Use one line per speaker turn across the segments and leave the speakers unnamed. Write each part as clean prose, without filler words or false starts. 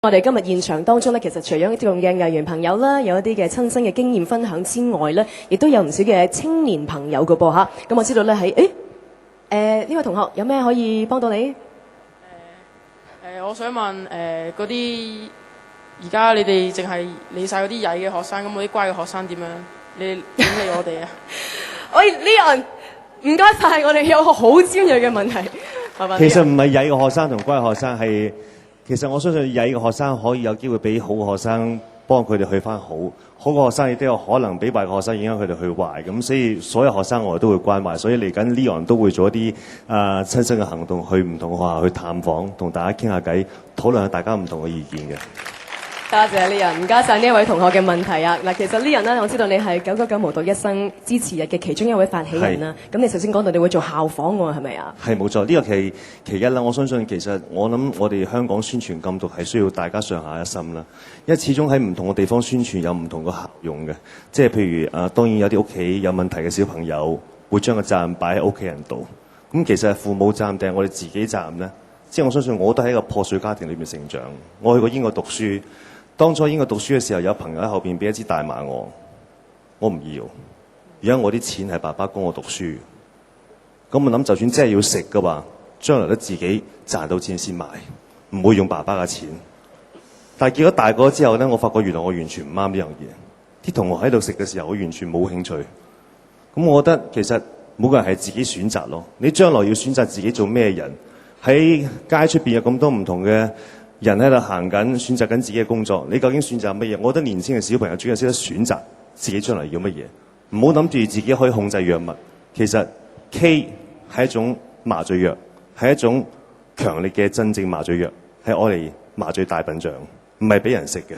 我哋今日現場當中咧，其實除咗一啲嘅藝員朋友啦，有一啲嘅親身嘅經驗分享之外咧，亦都有唔少嘅青年朋友嘅噃嚇。咁我知道咧喺呢位同學有咩可以幫到你？
我想問嗰啲而家你哋淨係理晒嗰啲曳嘅學生，咁嗰啲乖嘅學生點樣？你點理我哋啊？
喂，Leon，唔該晒，我哋有個好尖鋭嘅問題。
其實唔係曳嘅學生同乖嘅學生係。其實我相信曳嘅學生可以有機會俾好嘅學生幫佢哋去翻好，好嘅學生亦都有可能俾壞嘅學生影響佢哋去壞，咁所以所有學生我哋都會關懷，所以嚟緊Leon都會做一啲親身嘅行動，去唔同嘅學校去探訪，同大家傾下偈，討論下大家唔同嘅意見嘅。
多謝Leon，唔該晒呢一位同學嘅問題啊！嗱，其實Leon咧，我知道你係999無毒一生支持日嘅其中一位發起人啦。咁你頭先講到你會做校訪喎，係咪啊？係冇錯，呢個其一啦。我相信其實我諗我哋香港宣傳禁毒係需要大家上下一心啦。因為始終喺唔同嘅地方宣傳有唔同嘅效用嘅，即係譬如當然有啲屋企有問題嘅小朋友會將個責任擺喺屋企人度。咁其實係父母責任定係我哋自己責任咧？即係我相信我都喺一個破碎家庭裏面成長，我去過英國讀書。當初英國讀書嘅時候，有朋友喺後邊俾一支大麻我唔要。而家我啲錢係爸爸供我讀書，咁我諗就算真係要食嘅話，將來都自己賺到錢先買，唔會用爸爸嘅錢。但係結果大個之後咧，我發覺原來我完全唔啱呢樣嘢。啲同學喺度食嘅時候，我完全冇興趣。咁我覺得其實每個人係自己選擇咯。你將來要選擇自己做咩人，喺街出邊有咁多唔同嘅人喺度行緊，選擇緊自己嘅工作，你究竟選擇乜嘢？我覺得年輕嘅小朋友主要識得選擇自己將來要乜嘢，唔好諗住自己可以控制藥物。其實 K 係一種麻醉藥，係一種強力嘅真正麻醉藥，係愛嚟麻醉大笨象，唔係俾人食嘅。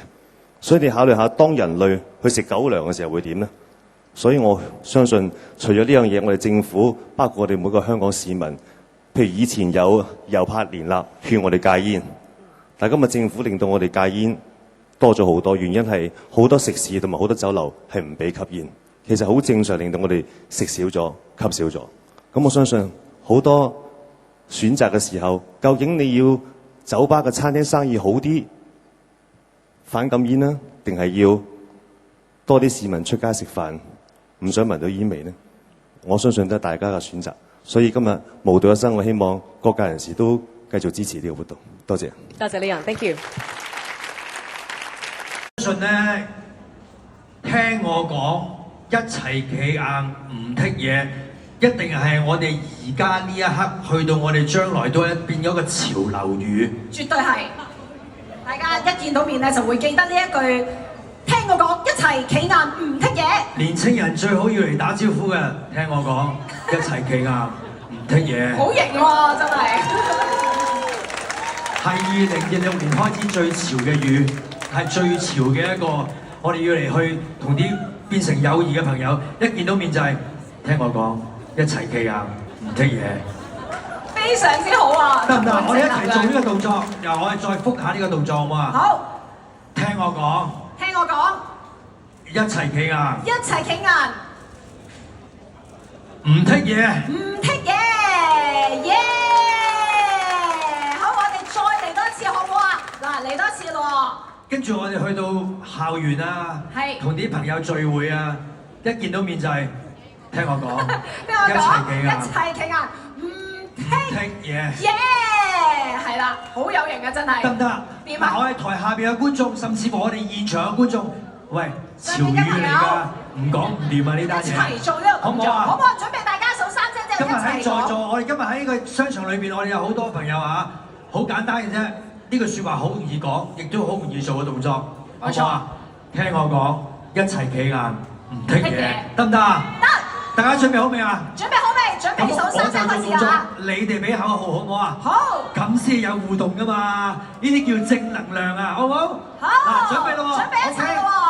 所以你考慮下，當人類去食狗糧嘅時候會點呢？所以我相信，除咗呢樣嘢，我哋政府包括我哋每個香港市民，譬如以前有右派連立勸我哋戒煙。但今日政府令到我哋戒煙多咗好多，原因係好多食肆同埋好多酒樓係唔俾吸煙，其實好正常，令到我哋食少咗、吸少咗。咁我相信好多選擇嘅時候，究竟你要酒吧嘅餐廳生意好啲，反禁煙啦，定係要多啲市民出街食飯，唔想聞到煙味呢？我相信都係大家嘅選擇。所以今日無毒一生，我希望各界人士都繼續支持呢個活動，多謝。多謝Leon，thank you。
相信咧，聽我講，一齊企硬唔剔嘢，一定係我哋而家呢一刻，去到我哋將來都變咗個潮流語。
絕對係，大家一見到面咧就會記得呢一句，聽我講，一齊企硬唔剔嘢。
年青人最好要嚟打招呼嘅，聽我講，一齊企硬唔剔嘢。
好型喎，真係。
係2026年開始最潮嘅語，係最潮嘅一個，我哋要嚟去同啲變成友誼嘅朋友，一見到面就係聽我講，一齊企硬唔剔嘢。
非常之好啊！
得唔得？我哋一齊做呢個動作，由我哋再覆下呢個動作好唔好啊？
好。
聽我講。
聽我講。
一齊企硬。
一齊企硬。
唔剔嘢。
唔剔嘢，耶！好唔好啊？嗱，嚟多次咯。
跟住我哋去到校園啊，同啲朋友聚會啊，一見到面就係聽我講，
聽我講，
一齊企硬，
唔剔
嘢，
耶！係啦，好有型啊，真係。
得唔得？
點啊？
我哋台下邊嘅觀眾，甚至乎我哋現場嘅觀眾，喂，潮語嚟㗎，唔講唔掂啊呢單嘢。一齊做呢個動作，好唔好？準備大家數3聲之後一齊講。今日喺在座，我哋今日喺呢個商場裏邊，我哋有好多朋友啊，好簡單嘅啫。呢句説話好容易講，亦都好容易做嘅動作，冇錯啊！聽我講，一齊企硬，唔剔嘢，得唔得啊？得！大家準備好未啊？準備好未？準備數3聲開始啦！你哋俾口號好唔好啊？好！咁先有互動噶嘛？呢啲叫正能量啊，好唔好？好！準備咯喎！準備一齊咯喎！